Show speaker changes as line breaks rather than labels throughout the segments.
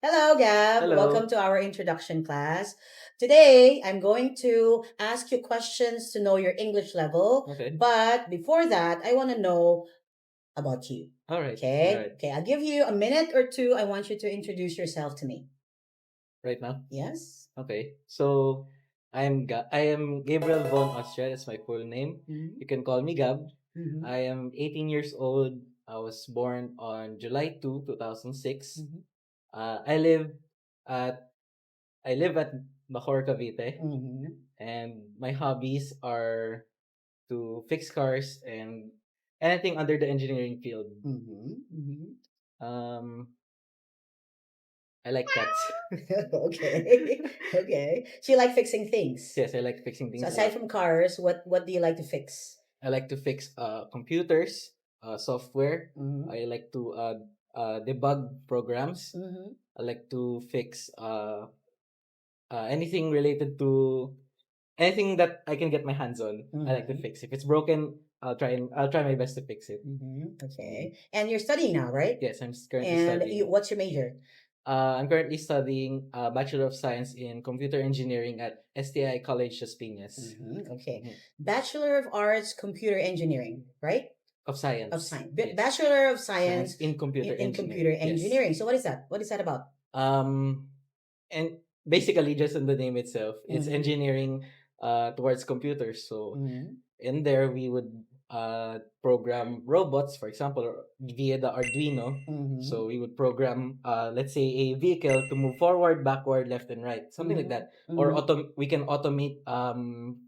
Hello, Gab.
Hello.
Welcome to our introduction class. Today, I'm going to ask you questions to know your English level.
Okay.
But before that, I want to know about you.
All right. All
Okay?
right.
Okay, I'll give you a minute or two. I want you to introduce yourself to me.
Right now.
Yes?
Okay. So I am Gabriel Von Austria. That's my full name.
Mm-hmm.
You can call me Gab.
Mm-hmm.
I am 18 years old. I was born on July 2, 2006.
Mm-hmm.
Uh, I live at I live at Bacoor, Cavite,
Mm-hmm.
and my hobbies are to fix cars and anything under the engineering field.
Mm-hmm. Mm-hmm.
Um, I like cats.
Okay. Okay. So you like fixing things.
Yes, I like fixing
So
things a
aside
lot.
from cars, what do you like to fix?
I like to fix computers, software.
Mm-hmm.
I like to debug programs.
Mm-hmm.
I like to fix anything related to anything that I can get my hands on. I like to
Mm-hmm.
fix. If it's broken, I'll try my best to fix it.
Mm-hmm.
Mhm.
Okay. And you're studying now, right?
Yes, currently
And
studying.
what's your major?
I'm currently studying Bachelor of Science in Computer Engineering at STI College Las Piñas.
Mm-hmm. Okay.
Mhm.
Bachelor of Arts, Computer Engineering, right?
Of
Of
Science.
Science.
Yes.
Bachelor of
Science
Science
in Computer
in Computer
Engineering. Yes.
Engineering. So what is that? What is that about?
Um, and basically, just in the name itself, it's
Mm-hmm.
engineering towards computers. So
Mm-hmm.
in there, we would program robots, for example, via the Arduino.
Mm-hmm.
So we would program, let's say, a vehicle to move forward, backward, left, and right, something like
Mm-hmm.
that. Or
Mm-hmm.
we can automate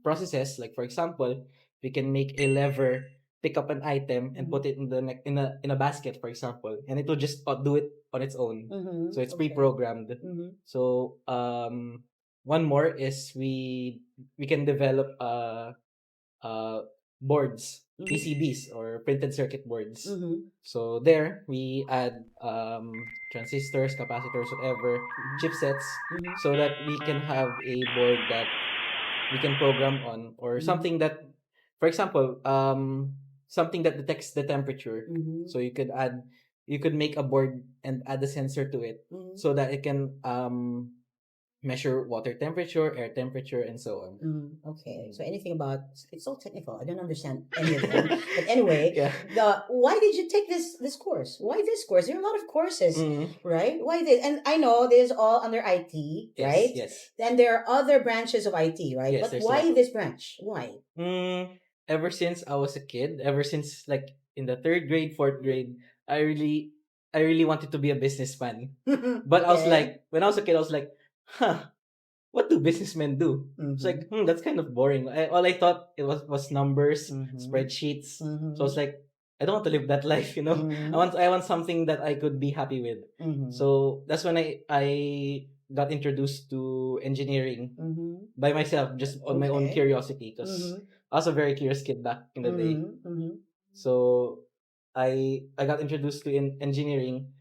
processes. Like for example, we can make a lever pick up an item and put it in the in a basket, for example, and it will just do it on its own.
Mm-hmm.
So it's
Okay.
pre-programmed.
Mm-hmm.
So one more is we can develop uh, boards,
Mm-hmm.
PCBs or printed circuit boards.
Mm-hmm.
So there we add transistors, capacitors, whatever, chipsets,
Mm-hmm.
so that we can have a board that we can program on, or
Mm-hmm.
something that, for example, something that detects the temperature.
Mm-hmm.
So you could make a board and add a sensor to it,
Mm-hmm.
so that it can measure water temperature, air temperature, and so on.
Okay.
Mhm.
So anything about it's so technical. I don't understand any of them. But anyway,
Yeah.
the why did you take this course? Why this course? There are a lot of courses,
Mm.
right? Why this? And I know this is all under IT,
Yes,
right?
yes.
Then there are other branches of IT, right?
Yes,
But
there's a lot.
why this branch? Why?
Ever since I was a kid, ever since like in the third grade, fourth grade, I really, I really wanted to be a businessman. But I was
Okay.
like, when I was a kid, I was like, huh, what do businessmen do? It's
Mm-hmm.
like, that's kind of boring. All I thought it was numbers,
Mm-hmm.
spreadsheets. So I
Mm-hmm.
was like, I don't want to live that life, you know.
Mm-hmm.
I want something that I could be happy with.
Mm-hmm.
So that's when I got introduced to engineering
Mm-hmm.
by myself, just on my own
Okay.
curiosity, because
Mm-hmm.
I was a very curious kid back in the day.
Mm-hmm. Mm-hmm.
So I got introduced to engineering.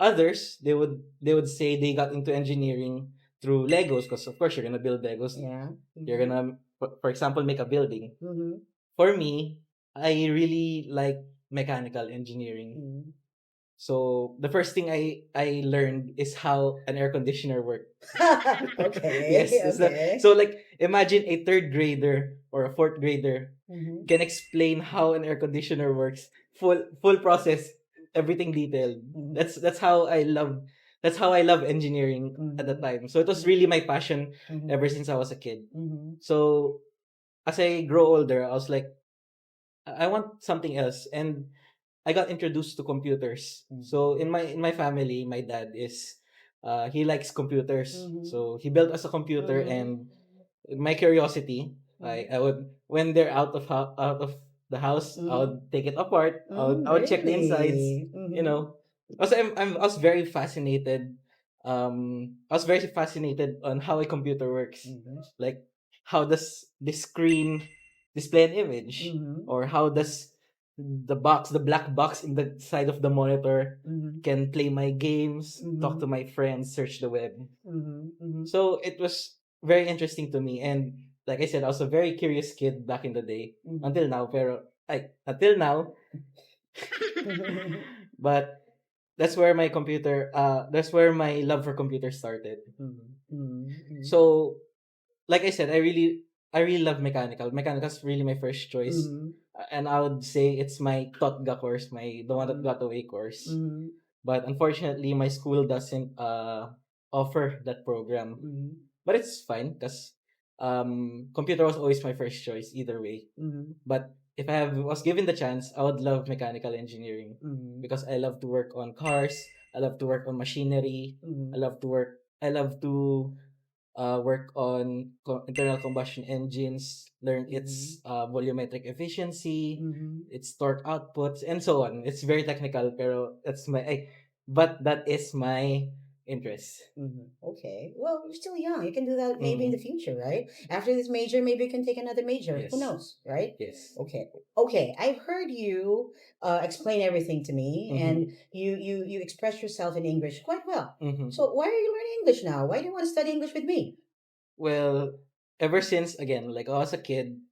Others, they would say they got into engineering through Legos, because of course you're gonna build Legos.
Yeah.
You're
Mm-hmm.
gonna, for example, make a building.
Mm-hmm.
For me, I really like mechanical engineering.
Mm-hmm.
So the first thing I learned is how an air conditioner works.
Okay.
Yes, is that
Okay.
so? Like, imagine a third grader or a fourth grader
Mm-hmm.
can explain how an air conditioner works, full process, everything detailed.
Mm-hmm.
That's how I love engineering at the
Mm-hmm.
time. So it was really my passion
Mm-hmm.
ever since I was a kid.
Mm-hmm.
So as I grow older, I was like, I want something else, and I got introduced to computers. So
Mm-hmm.
in my family, my dad is he likes computers.
Mm-hmm.
So he built us a computer,
Mm-hmm.
and my curiosity,
Mm-hmm.
I would, when they're out of the house, I
Mm-hmm.
would take it apart. I would check the insides.
Really?
You
Mm-hmm.
know, also I was very fascinated. I was very fascinated on how a computer works,
Mm-hmm.
like how does this screen display an image,
Mm-hmm.
or how does the black box in the side of the monitor
Mm-hmm.
can play my games, talk
Mm-hmm.
to my friends, search the web.
Mm-hmm.
So it was very interesting to me, and like I said, I was a very curious kid back in the day,
Mm-hmm.
until now. Pero until now,
Mm-hmm.
but that's where my computer that's where my love for computers started.
Mm-hmm.
So like I said, I really love mechanical. Mechanical's really my first choice.
Mm-hmm.
And I would say it's my TOTGA course, my the one that got away course.
Mm-hmm.
But unfortunately my school doesn't offer that program.
Mm-hmm.
But it's fine because computer was always my first choice either way.
Mm-hmm.
But if was given the chance, I would love mechanical engineering
Mm-hmm.
because I love to work on cars. I love to work on machinery.
Mm-hmm.
I love to work on internal combustion engines, learn
Mm-hmm.
its volumetric efficiency,
Mm-hmm.
its torque outputs, and so on. It's very technical, pero but that is my interest.
Mm-hmm. Okay. Well, you're still young. You can do that maybe in the
Mm.
future, right? After this major, maybe you can take another major. Who
Yes.
knows, right?
Yes.
Okay. Okay. I've heard you explain everything to me, and
Mm-hmm.
you express yourself in English quite well.
Mm-hmm.
So why are you learning English now? Why do you want to study English with me?
Well, ever since again, like I was a kid,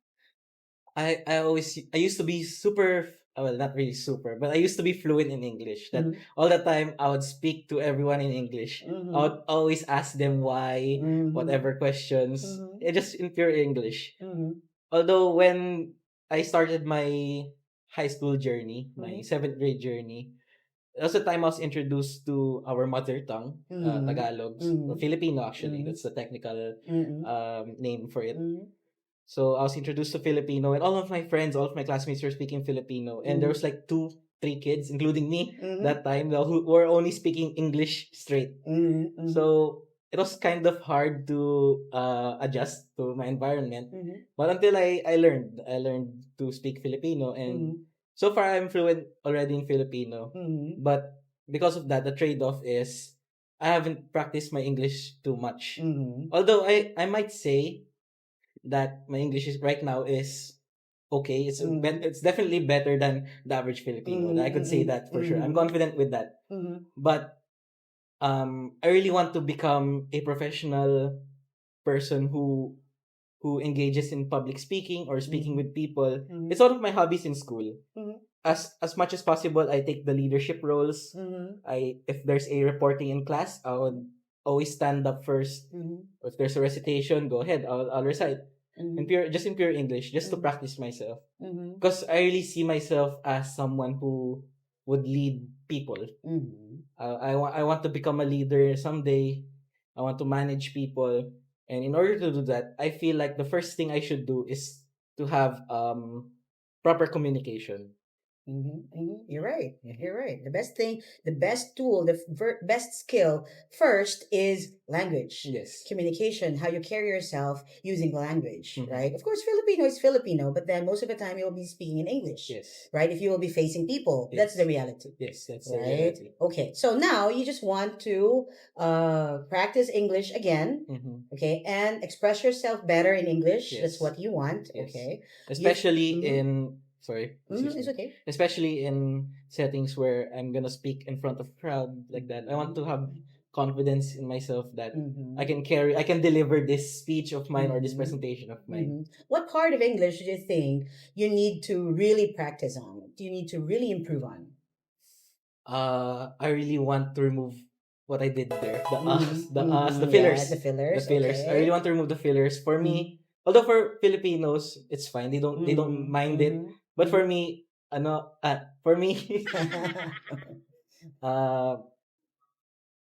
I used to be super well, not really super, but I used to be fluent in English. That
Mm-hmm.
all the time I would speak to everyone in English. I
Mm-hmm.
would always ask them why,
Mm-hmm.
whatever questions,
Mm-hmm.
just in pure English.
Mm-hmm.
Although when I started my high school journey, my
Mm-hmm.
seventh grade journey, that was the time I was introduced to our mother tongue,
Mm-hmm.
Tagalog, or
Mm-hmm.
Filipino actually.
Mm-hmm.
That's the technical
Mm-hmm.
name for it.
Mm-hmm.
So I was introduced to Filipino, and all of my friends, all of my classmates were speaking Filipino, and there
Mm-hmm.
was like two, three kids, including me,
Mm-hmm.
that time, who were only speaking English straight.
Mm-hmm.
So it was kind of hard to adjust to my environment.
Mm-hmm.
But until I learned to speak Filipino, and
Mm-hmm.
so far I'm fluent already in Filipino.
Mm-hmm.
But because of that, the trade-off is I haven't practiced my English too much.
Mm-hmm.
Although I might say that my English is right now is okay.
Mm-hmm.
It's definitely better than the average Filipino. I could say that for sure. I'm
Mm-hmm.
confident with that.
Mm-hmm.
But I really want to become a professional person who engages in public speaking or speaking
Mm-hmm.
with people.
Mm-hmm.
It's one of my hobbies in school.
Mm-hmm.
As much as possible, I take the leadership roles.
Mm-hmm.
I If there's a reporting in class, I would always stand up first.
Mm-hmm.
If there's a recitation, go ahead. I'll recite in pure English, just to
Mm-hmm.
practice myself.
Mm-hmm.
Because I really see myself as someone who would lead people.
Mm-hmm.
I want to become a leader someday. I want to manage people, and in order to do that, I feel like the first thing I should do is to have proper communication.
You're right.
Mhm.
You're right. The best thing, the best tool, the best skill first is language,
Yes.
communication, how you carry yourself using language,
Mhm.
right? Of course, Filipino is Filipino, but then most of the time you'll be speaking in English,
Yes.
right? If you will be facing people, that's the
Yes.
reality,
Yes, that's the
right?
reality.
Okay, so now you just want to practice English again,
Mhm.
okay, and express yourself better in English. That's
Yes.
what you want,
Yes.
okay?
Especially
Mhm.
in sorry, excuse
It's
me.
okay.
Especially in settings where I'm gonna speak in front of crowd like that. I want to have confidence in myself that
Mm-hmm.
I can deliver this speech of mine or this
Mm-hmm.
presentation of mine.
Mm-hmm. What part of English do you think you need to really practice on? Do you need to really improve on?
I really want to remove what I did there. The
Yes, the
fillers. The
fillers.
fillers. I really
Okay.
want to remove the fillers. For
Mm-hmm.
me, although for Filipinos, it's fine. They don't
Mm-hmm.
mind it. But
Mm-hmm.
for me, for me, uh,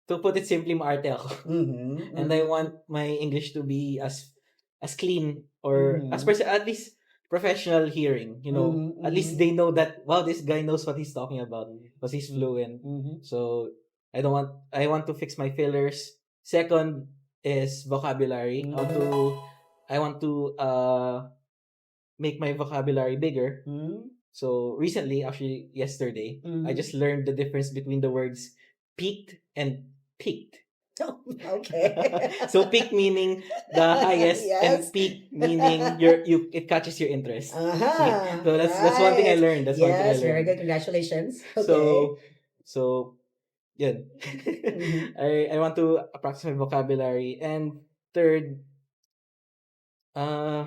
to put it simply, maarte ako.
Mm-hmm.
And I
Mm-hmm.
want my English to be as clean or
Mm-hmm.
at least professional hearing. At least
Mm-hmm.
they know that wow, this guy knows what he's talking about because he's fluent.
Mm-hmm.
So I want to fix my fillers. Second is vocabulary. I want to make my vocabulary bigger.
Mm-hmm.
So recently, actually yesterday, I
Mm-hmm.
just learned the difference between the words peaked and peaked.
Oh, okay.
So peak meaning the highest, and
Yes.
peak meaning it catches your interest. See,
Uh-huh.
so that's one thing I
Right.
learned. That's one thing I
Yes, very
learned.
good. Congratulations. Okay.
So so yeah,
Mm-hmm.
I want to practice my vocabulary. And third, uh,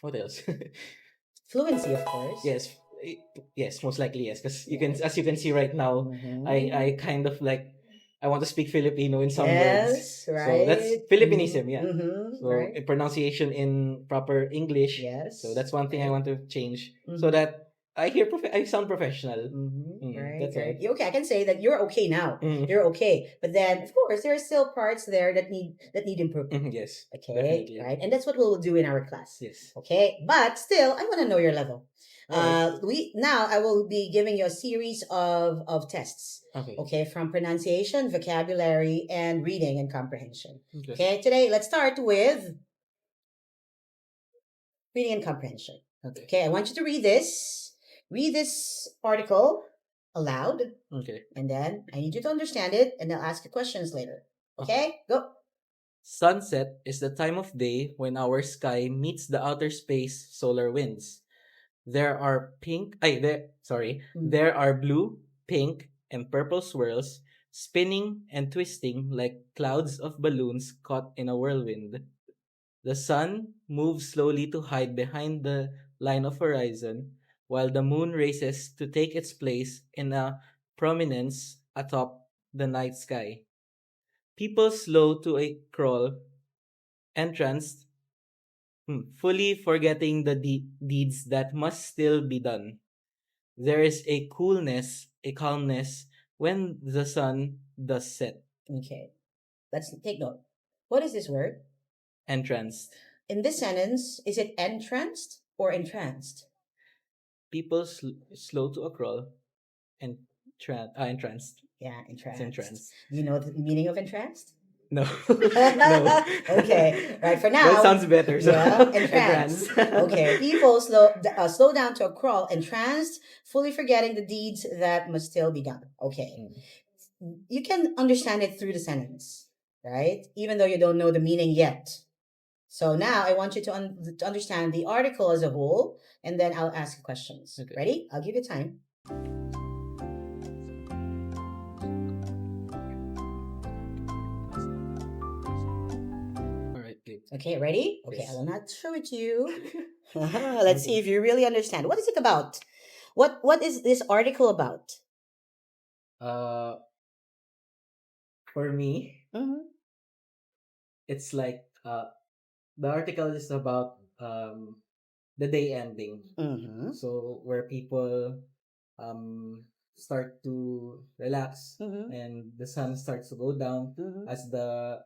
what else?
Fluency, of course.
Yes, Yes, most likely yes. Because you can, as you can see right now, I kind of like, I want to speak Filipino in some words.
Yes,
So that's
right.
Filipinism, yeah. So
Right.
pronunciation in proper English.
Yes.
So that's one thing I
Right.
want to change so that I sound professional.
Right,
That's
right.
all.
Okay, I can say that you're okay now.
Mm.
You're okay. But then of course there are still parts there that need improvement.
Yes,
Okay,
definitely.
right? And that's what we'll do in our class.
Yes.
Okay? But still I want to know your level.
All right.
We now I will be giving you a series of tests.
Okay.
Okay, from pronunciation, vocabulary, and reading and comprehension.
Okay.
Okay, today let's start with reading and comprehension.
Okay.
Okay, I want you to read this. Read this article aloud,
Okay.
and then I need you to understand it, and I'll ask you questions later. Okay, go.
Sunset is the time of day when our sky meets the outer space solar winds. There are there are blue, pink, and purple swirls spinning and twisting like clouds of balloons caught in a whirlwind. The sun moves slowly to hide behind the line of horizon, while the moon races to take its place in a prominence atop the night sky. People slow to a crawl, entranced, fully forgetting the deeds that must still be done. There is a coolness, a calmness when the sun does set.
Okay, let's take note. What is this word?
Entranced.
In this sentence, is it entranced or entranced?
People slow to a crawl, and entranced.
Yeah,
It's
entranced.
entranced.
Do you know the meaning of entranced?
No.
No. Okay. Right. For now.
That sounds better. So.
Yeah. Entranced. Okay. People slow down to a crawl, entranced, fully forgetting the deeds that must still be done. Okay. You can understand it through the sentence, right? Even though you don't know the meaning yet. So now I want you to understand the article as a whole, and then I'll ask you questions.
Okay.
Ready? I'll give you time.
All right, good.
Okay, ready? Okay,
Yes.
I will not show it to you. Let's see if you really understand. What is it about? What is this article about?
Uh, for me,
Mm-hmm.
it's like the article is about the day ending.
Mm-hmm.
So where people um start to relax
Mm-hmm.
and the sun starts to go down
Mm-hmm.
as the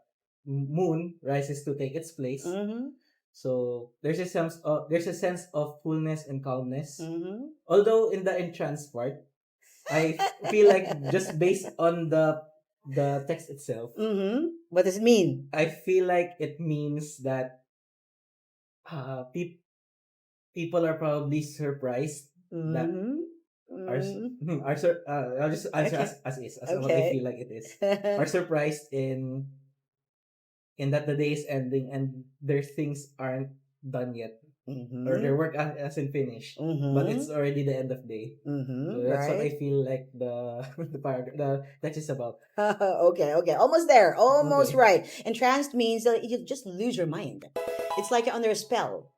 moon rises to take its place.
Mm-hmm.
So there's a sense of coolness and calmness.
Mm-hmm.
Although in the entrance part, I feel like just based on the text itself,
Mm-hmm. What does it mean?
I feel like it means that people are probably surprised that are
Mm-hmm.
I'll just answer
Okay.
as is as what I
Okay.
feel like it is are surprised in that the day is ending and their things aren't done yet or their work hasn't finished, but it's already the end of day. So that's what I
Right.
feel like the the text is about.
Okay, okay. Almost there. Almost
Okay.
right. Entranced means that you just lose your mind. It's like you're under a spell.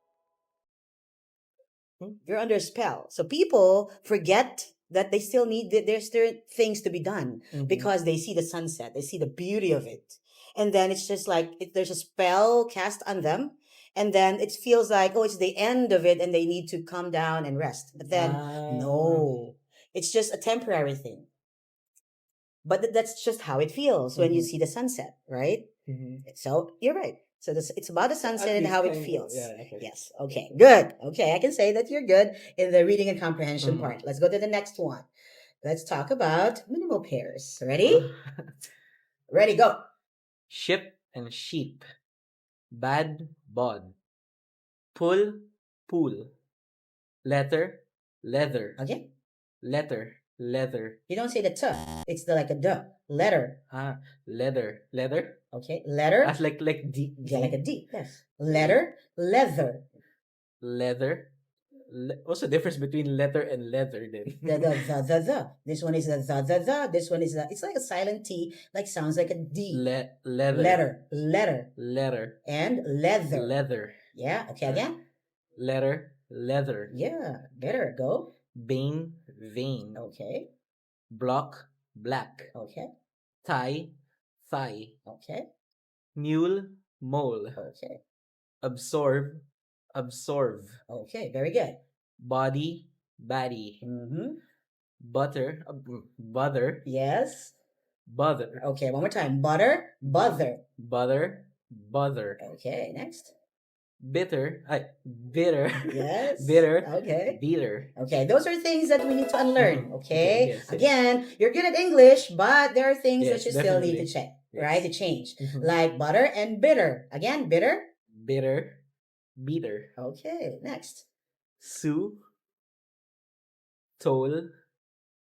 You're under a spell. So people forget that they still need, there's still things to be done because they see the sunset, they see the beauty of it. And then it's just like there's a spell cast on them. And then it feels like, oh, it's the end of it and they need to come down and rest. But then, no, it's just a temporary thing. But that's just how it feels when you see the sunset, right? So you're right. So it's about the sunset and how it feels.
Yeah, okay.
Yes. Okay. Good. Okay. I can say that you're good in the reading and comprehension part. Let's go to the next one. Let's talk about minimal pairs. Ready? Ready, go.
Ship and sheep. Bad, bod. Pull, pool. Letter, leather.
Okay.
Letter, leather.
You don't say the t. It's like a d. Letter.
Leather, leather.
Okay. Letter.
As like D.
Yeah, like a D. Yes. Letter, leather.
Leather. What's the difference between letter and leather then?
The. This one is the. This one is the. It's like a silent T, like sounds like a D.
Leather.
Letter.
Letter.
And leather.
Leather.
Yeah. Okay, again.
Letter. Leather.
Yeah. Better. Go.
Vein, vein.
Okay.
Block, black.
Okay.
Thigh, thigh.
Okay.
Mule, mole.
Okay.
Absorb, absorb.
Okay. Very good.
Body, body.
Mm-hmm.
Butter, butter,
Yes.
butter.
Okay. One more time. Butter, bother.
Butter, butter.
Okay. Next.
Bitter, bitter.
Yes.
Bitter,
Okay.
bitter.
Okay, those are things that we need to unlearn.
Mhm.
Okay,
Yes, yes.
again, you're good at English, but there are things that
Yes,
you still need to
definitely.
check,
Yes.
right? To change,
Mhm.
like butter and bitter. Again, bitter.
Bitter, bitter.
Okay, next.
Sue, toll,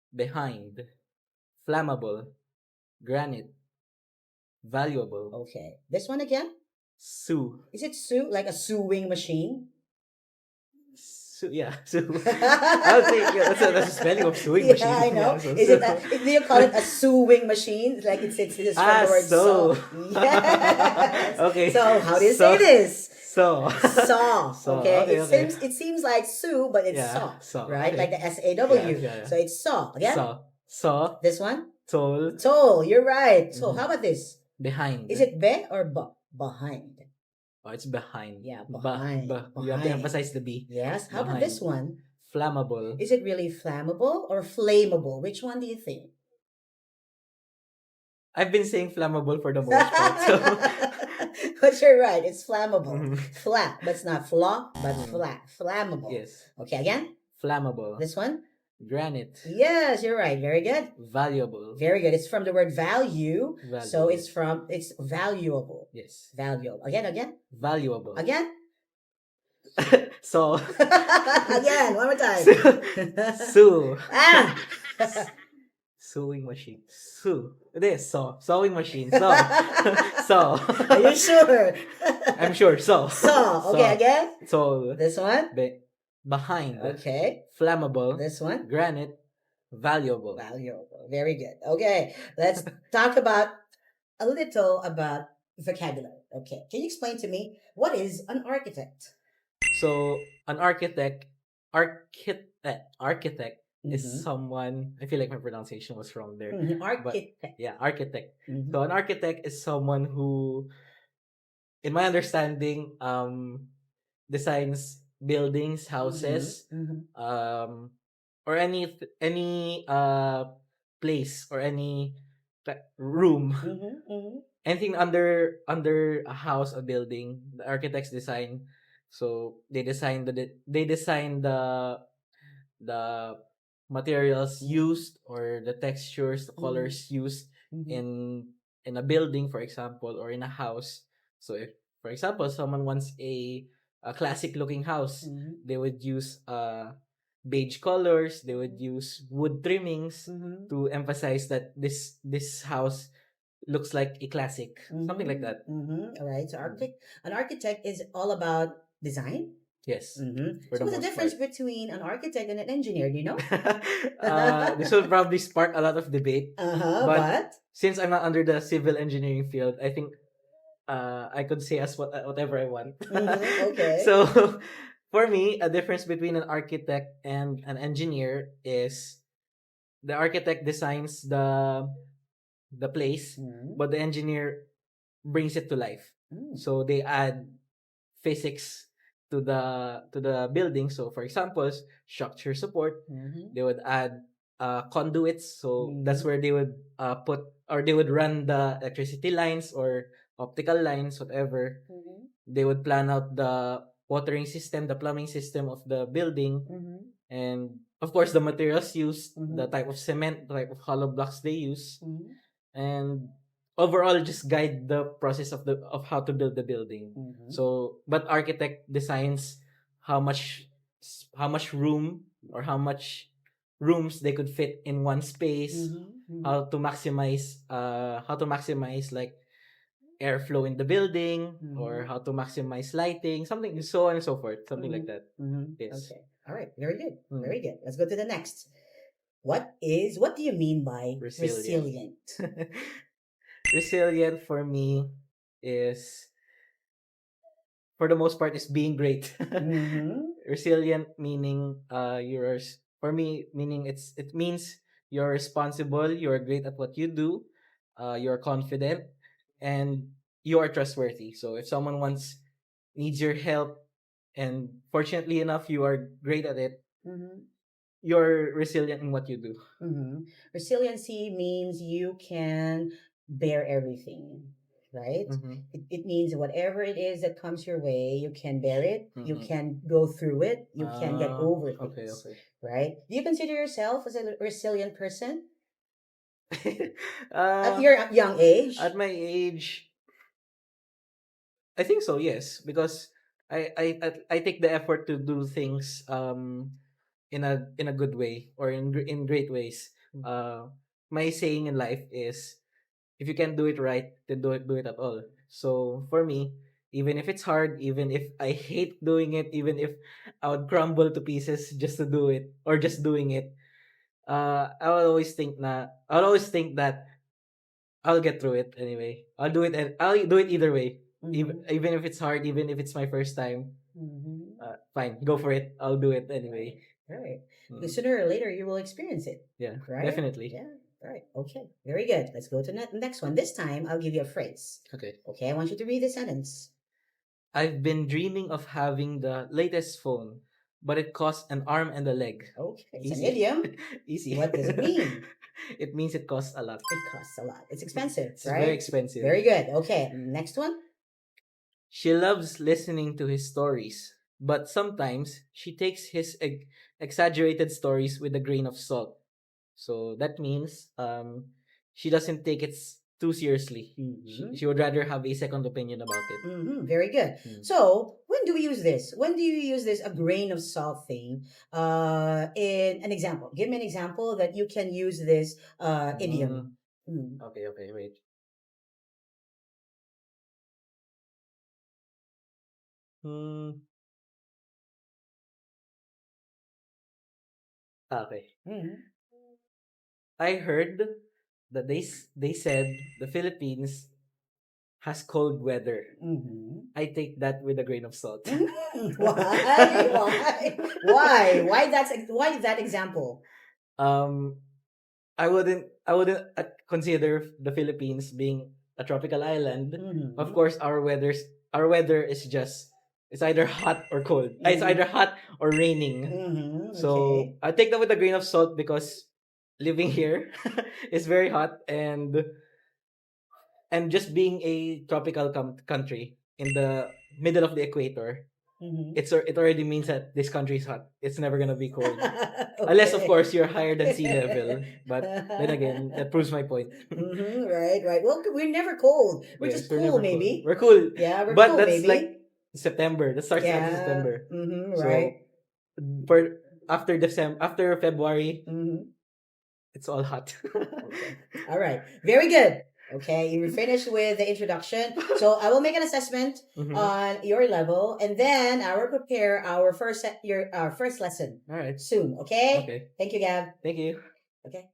behind. Flammable, granite, valuable.
Okay, this one again.
Sue.
Is it sew like a sewing machine?
Yeah, Sue. I would say that's a spelling of sewing machine.
Yeah, I know.
Yeah, so
Is it? Do you call it a sewing machine? Like it's from the word
sew.
saw. Yes.
Okay.
So how do you say this?
Saw.
Saw.
Saw.
Okay.
Okay, okay.
It seems like sue, but it's
Yeah,
saw.
saw.
Right?
Okay.
Like the SAW.
Yeah.
So it's saw. Again.
Saw.
This one.
Toll.
Toll. You're right. So
Mhm.
how about this?
Behind.
Is it be or behind?
Oh, it's behind.
Yeah, behind.
You have to
Behind.
emphasize the B.
Yes. How about
Behind.
this one?
Flammable.
Is it really flammable or flammable? Which one do you think?
I've been saying flammable for the most part. So.
But you're right. It's flammable.
Mhm.
Flat. That's not flaw, but
Mhm.
flat. Flammable.
Yes.
Okay, again?
Flammable.
This one?
Granite.
Yes, you're right. Very good.
Valuable.
Very good. It's from the word value.
Valuable.
So it's valuable.
Yes.
Valuable. Again?
Valuable.
Again?
So.
Again, one more time.
Sue.
Ah!
Sewing machine. Sue. This sewing machine. So.
Are you sure?
I'm sure. So.
Okay, again?
So.
This one?
Behind.
Okay.
Flammable.
This one?
Granite. Valuable.
Valuable. Very good. Okay, let's talk about a little about vocabulary. Okay, can you explain to me what is an architect?
So an architect is
Mhm.
someone. I feel like my pronunciation was wrong there.
Mhm,
But
architect.
yeah, architect.
Mhm.
So an architect is someone who, in my understanding, designs buildings, houses,
Mhm.
or any place or any room,
Mhm. Mhm.
anything under a house, a building. The architects design. So they design the materials used or the textures, the colors used
Mhm.
in a building, for example, or in a house. So if, for example, someone wants a classic looking house,
Mhm.
they would use beige colors, they would use wood trimmings
Mhm.
to emphasize that this house looks like a classic, something like that.
Mhm. All right. So an architect is all about design.
Yes, for
So
the
what's the
most
difference
part.
between an architect and an engineer? Do you know?
This will probably spark a lot of debate.
But
Since I'm not under the civil engineering field, I think I could say whatever I want.
Okay.
So for me, a difference between an architect and an engineer is the architect designs the place, but the engineer brings it to life. So they add physics to the building. So for example, structure support, they would add conduits. So that's where they would put, or they would run the electricity lines or optical lines, whatever. They would plan out the watering system, the plumbing system of the building, and of course the materials used, the type of cement, the type of hollow blocks they use, and overall just guide the process of how to build the building. So but architect designs how much room, or how much rooms they could fit in one space, how to maximize like airflow in the building, or how to maximize lighting, something, so on and so forth, something like that. Yes.
Okay. All right. Very good. Very good. Let's go to the next. What do you mean by resilient?
Resilient for me is, for the most part, is being great. Resilient meaning, For me, meaning it means you're responsible, you're great at what you do, you're confident, and you are trustworthy. So if someone needs your help, and fortunately enough you are great at it,
Mm-hmm.
you're resilient in what you do.
Mm-hmm. Resiliency means you can bear everything, right?
Mm-hmm.
It means whatever it is that comes your way, you can bear it, you
Mm-hmm.
can go through it, you can get over
Okay,
things,
okay.
right? Do you consider yourself as a resilient person at
uh,
your young age?
at my age, I think so. Yes, because I take the effort to do things in a good way, or in great ways. My saying in life is, if you can't do it right, then do it at all. So for me, even if it's hard, even if I hate doing it, even if I would crumble to pieces just to do it, or just doing it, I'll always think that I'll get through it anyway. I'll do it, and I'll do it either way.
Mm-hmm.
Even if it's hard, even if it's my first time,
Mm-hmm.
fine, go for it. I'll do it anyway.
Right.
Mm.
Because sooner or later you will experience it,
Yeah,
right?
definitely.
Yeah. Right. Okay. Very good. Let's go to the next one. This time I'll give you a phrase.
Okay.
Okay. I want you to read the sentence.
I've been dreaming of having the latest phone, but it costs an arm and a leg.
Okay. It's an
Easy.
idiom.
Easy.
What does it mean?
It means it costs a lot.
It costs a lot. It's expensive,
It's very
right?
expensive.
Very good. Okay. Next one.
She loves listening to his stories, but sometimes she takes his exaggerated stories with a grain of salt. So that means she doesn't take it too seriously.
Mm-hmm.
She would rather have a second opinion about it.
Mm-hmm. Very good.
Mm.
So when do we use this? When do you use this a grain of salt thing? In an example. Give me an example that you can use this idiom. Mm.
Okay, okay, wait. Hmm. Okay.
Mm-hmm.
I heard that they said the Philippines has cold weather.
Mm-hmm.
I take that with a grain of salt.
Why? Why? Why? Why that example?
um, I wouldn't consider the Philippines being a tropical island.
Mm-hmm.
Of course, our weather is just, it's either hot or cold. It's
Mm-hmm.
either hot or raining.
Mm-hmm.
So
Okay.
I take that with a grain of salt, because living here is very hot, and just being a tropical country in the middle of the equator,
Mm-hmm.
it already means that this country is hot. It's never gonna be cold. Unless, of
Okay.
course, you're higher than sea level. But then again, that proves my point.
Mm-hmm. Right. Right. Well, we're never cold. We're
Yes,
just
we're
cool,
never cold.
maybe.
We're cool.
Yeah, we're
But
cool,
that's like
maybe.
September. That starts at
Yeah.
September.
Mm-hmm. Right.
So for after February,
Mm-hmm.
it's all hot.
Okay. All right. Very good. Okay, you finished with the introduction. So I will make an assessment
Mhm.
on your level, and then I will prepare our first our first lesson
All right.
soon. Okay.
Okay.
Thank you, Gab.
Thank you.
Okay.